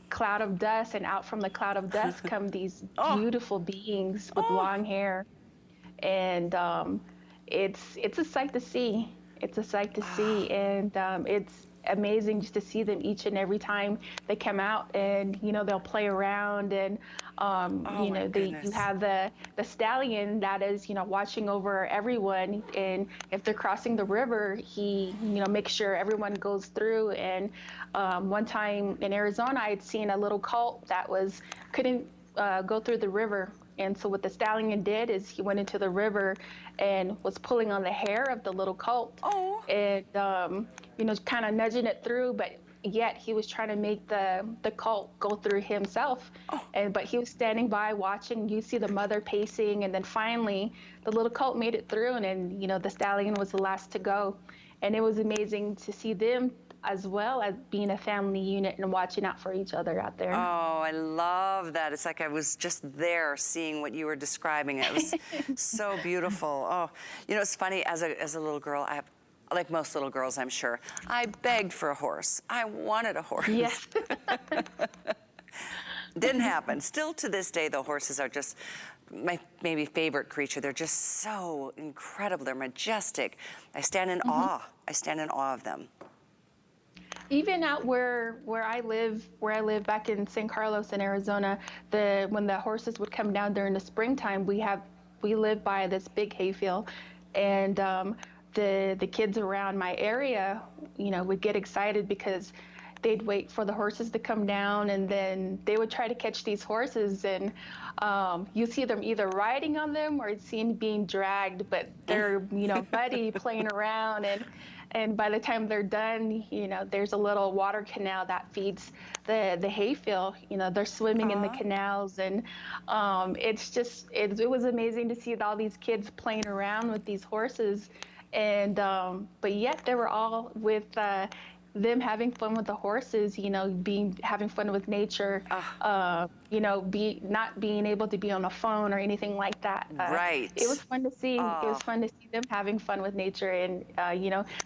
cloud of dust, and out from the cloud of dust come these beautiful beings with long hair, and it's a sight to see. It's a sight to see, and it's amazing just to see them each and every time they come out, and they'll play around, and you have the stallion that is watching over everyone, and if they're crossing the river, he makes sure everyone goes through. And one time in Arizona, I had seen a little colt that couldn't go through the river. And so what the stallion did is he went into the river and was pulling on the hair of the little colt, and kind of nudging it through, but yet he was trying to make the colt go through himself. But he was standing by watching. You see the mother pacing, and then finally the little colt made it through, and then the stallion was the last to go. And it was amazing to see them as well as being a family unit and watching out for each other out there. Oh, I love that. It's like I was just there seeing what you were describing. It was so beautiful. Oh, it's funny, as a little girl, like most little girls, I'm sure, I begged for a horse. I wanted a horse. Yes. Didn't happen. Still to this day, though, horses are just my maybe favorite creature. They're just so incredible. They're majestic. I stand in awe. I stand in awe of them. Even out where I live back in San Carlos in Arizona, when the horses would come down during the springtime, we live by this big hayfield, and the kids around my area, would get excited because they'd wait for the horses to come down, and then they would try to catch these horses, and you see them either riding on them or seen being dragged, but they're buddy playing around, and by the time they're done, there's a little water canal that feeds the hayfield. They're swimming in the canals, and it was amazing to see all these kids playing around with these horses, and but yet they were all with them having fun with the horses, having fun with nature, not being able to be on a phone or anything like that. Right. It was fun to see. It was fun to see them having fun with nature, and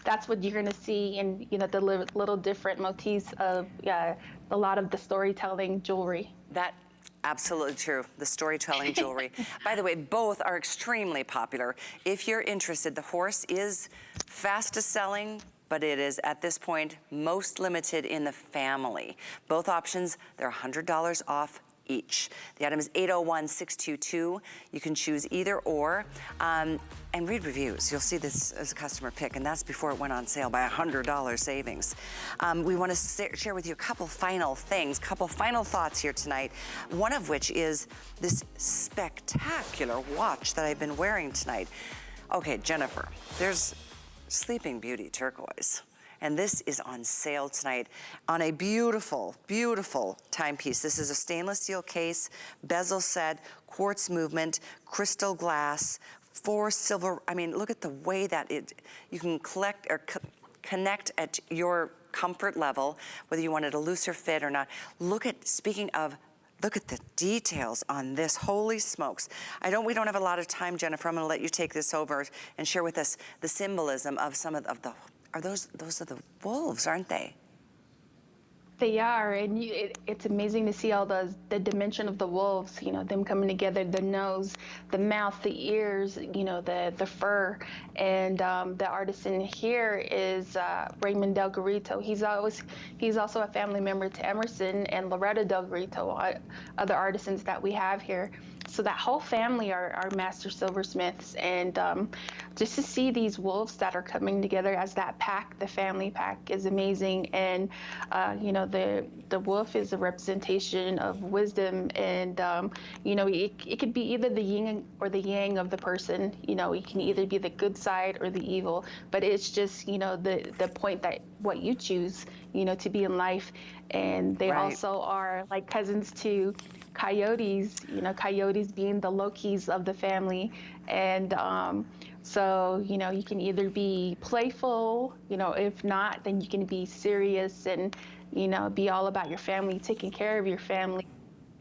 that's what you're going to see in the little different motifs of a lot of the storytelling jewelry. That. Absolutely true, the storytelling jewelry. By the way, both are extremely popular. If you're interested, the horse is fastest selling, but it is at this point most limited in the family. Both options, they're $100 off each. The item is 801-622. You can choose either or, and read reviews. You'll see this as a customer pick, and that's before it went on sale by $100 savings. We want to share with you a couple final things, couple final thoughts here tonight, one of which is this spectacular watch that I've been wearing tonight. Okay, Jennifer, there's Sleeping Beauty Turquoise. And this is on sale tonight on a beautiful, beautiful timepiece. This is a stainless steel case, bezel set, quartz movement, crystal glass, 4 silver. I mean, look at the way that you can collect or connect at your comfort level, whether you wanted a looser fit or not. Look at the details on this. Holy smokes. We don't have a lot of time, Jennifer. I'm going to let you take this over and share with us the symbolism of some of the, those are the wolves, aren't they? They are, and it's amazing to see all the dimension of the wolves, them coming together, the nose, the mouth, the ears, the fur. And the artisan here is Raymond Del Garrito. He's also a family member to Emerson and Loretta Del Garrito, other artisans that we have here. So that whole family are master silversmiths, and just to see these wolves that are coming together as that pack, the family pack, is amazing. And the wolf is a representation of wisdom, and it could be either the yin or the yang of the person. It can either be the good side or the evil, but it's just the point that what you choose to be in life. And they also are like cousins to coyotes, coyotes being the Lokis of the family. And so, you can either be playful, if not, then you can be serious and, be all about your family, taking care of your family.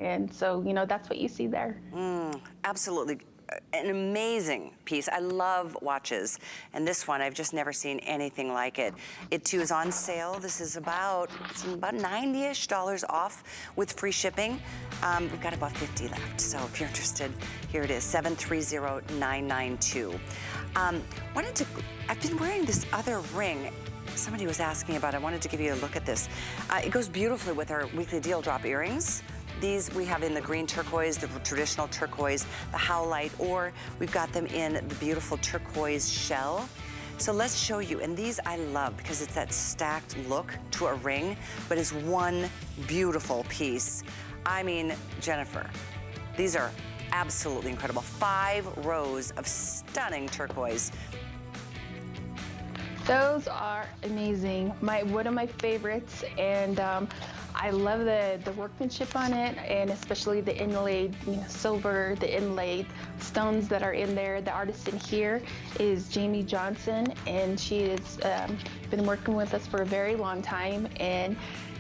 And so, that's what you see there. Absolutely. An amazing piece. I love watches, and this one I've just never seen anything like it. It too is on sale. This is about $90-ish off with free shipping. We've got about 50 left, so if you're interested, here it is, 730-992. I've been wearing this other ring. Somebody was asking about it. I wanted to give you a look at this. It goes beautifully with our weekly deal drop earrings. These we have in the green turquoise, the traditional turquoise, the howlite, or we've got them in the beautiful turquoise shell. So let's show you, and these I love because it's that stacked look to a ring, but it's one beautiful piece. I mean, Jennifer, these are absolutely incredible. 5 rows of stunning turquoise. Those are amazing. One of my favorites, and I love the workmanship on it, and especially the inlaid silver, the inlaid stones that are in there. The artisan here is Jamie Johnson, and she has been working with us for a very long time. And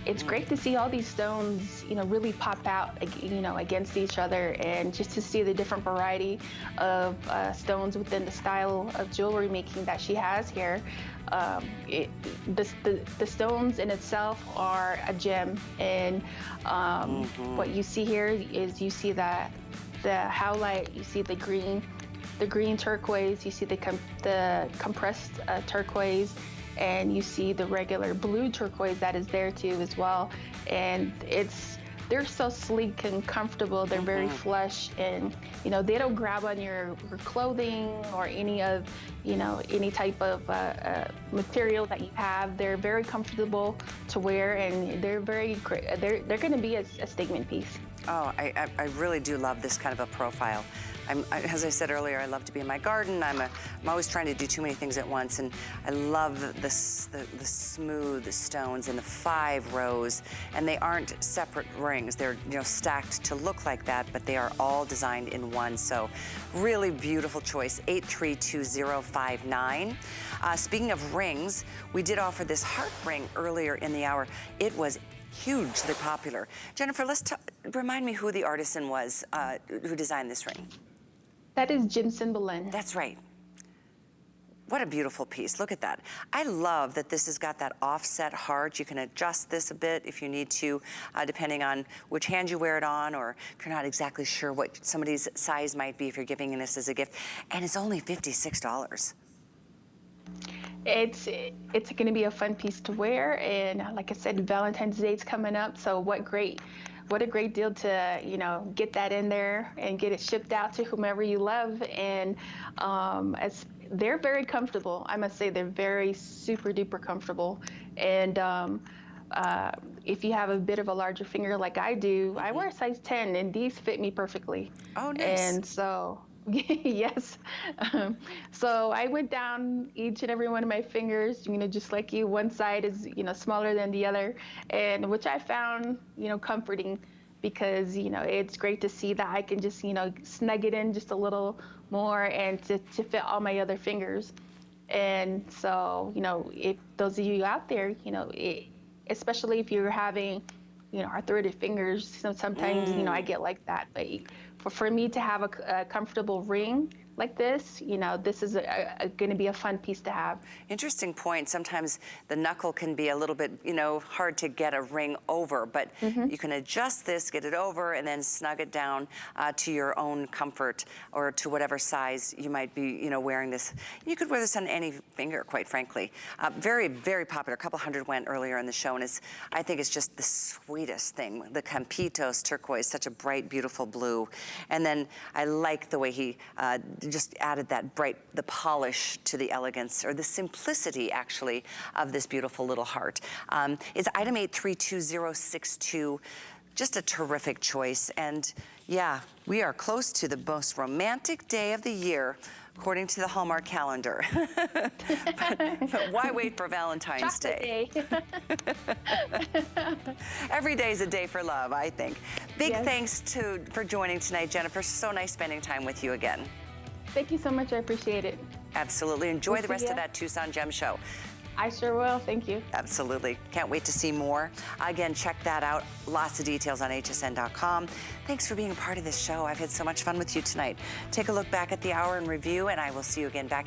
it's great to see all these stones, really pop out, against each other, and just to see the different variety of stones within the style of jewelry making that she has here. The stones in itself are a gem, and what you see here is you see the howlite, you see the green turquoise, you see the compressed turquoise, and you see the regular blue turquoise that is there too as well. And they're so sleek and comfortable. They're very flush, and they don't grab on your clothing or any type of material that you have. They're very comfortable to wear, and they're going to be a statement piece. Oh, I really do love this kind of a profile. As I said earlier, I love to be in my garden. I'm always trying to do too many things at once, and I love the smooth stones in the 5 rows, and they aren't separate rings. They're stacked to look like that, but they are all designed in one. So really beautiful choice. 832059. Speaking of rings, we did offer this heart ring earlier in the hour. It was hugely popular. Jennifer, remind me who the artisan was who designed this ring. That is Jensen Belen. That's right. What a beautiful piece. Look at that. I love that this has got that offset heart. You can adjust this a bit if you need to, depending on which hand you wear it on, or if you're not exactly sure what somebody's size might be if you're giving this as a gift. And it's only $56. It's going to be a fun piece to wear, and like I said, Valentine's Day is coming up, so what a great deal to get that in there and get it shipped out to whomever you love. And as they're very comfortable, I must say, they're very super duper comfortable. And if you have a bit of a larger finger like I do, I wear a size 10, and these fit me perfectly. Oh, nice. And so yes. So I went down each and every one of my fingers, just like you. One side is, smaller than the other, and which I found, comforting, because, it's great to see that I can just, snug it in just a little more and to fit all my other fingers. And so, if those of you out there, especially if you're having, arthritic fingers, sometimes, I get like that. But for me to have a comfortable ring like this, you know, this is going to be a fun piece to have. Interesting point. Sometimes the knuckle can be a little bit, you know, hard to get a ring over, but you can adjust this, get it over, and then snug it down to your own comfort or to whatever size you might be, you know, wearing this. You could wear this on any finger, quite frankly. Very, very popular. A couple hundred went earlier in the show, and I think it's just the sweetest thing. The Campitos turquoise, such a bright, beautiful blue. And then I like the way he just added that the polish to the elegance, or the simplicity, actually, of this beautiful little heart. It's item 832062. Just a terrific choice. And yeah, we are close to the most romantic day of the year, according to the Hallmark calendar. but why wait for Valentine's Day? Every day is a day for love, I think. Big thanks for joining tonight, Jennifer. So nice spending time with you again. Thank you so much. I appreciate it. Absolutely. Enjoy the rest of that Tucson Gem Show. I sure will. Thank you. Absolutely. Can't wait to see more. Again, check that out. Lots of details on hsn.com. Thanks for being a part of this show. I've had so much fun with you tonight. Take a look back at the hour in review, and I will see you again back here.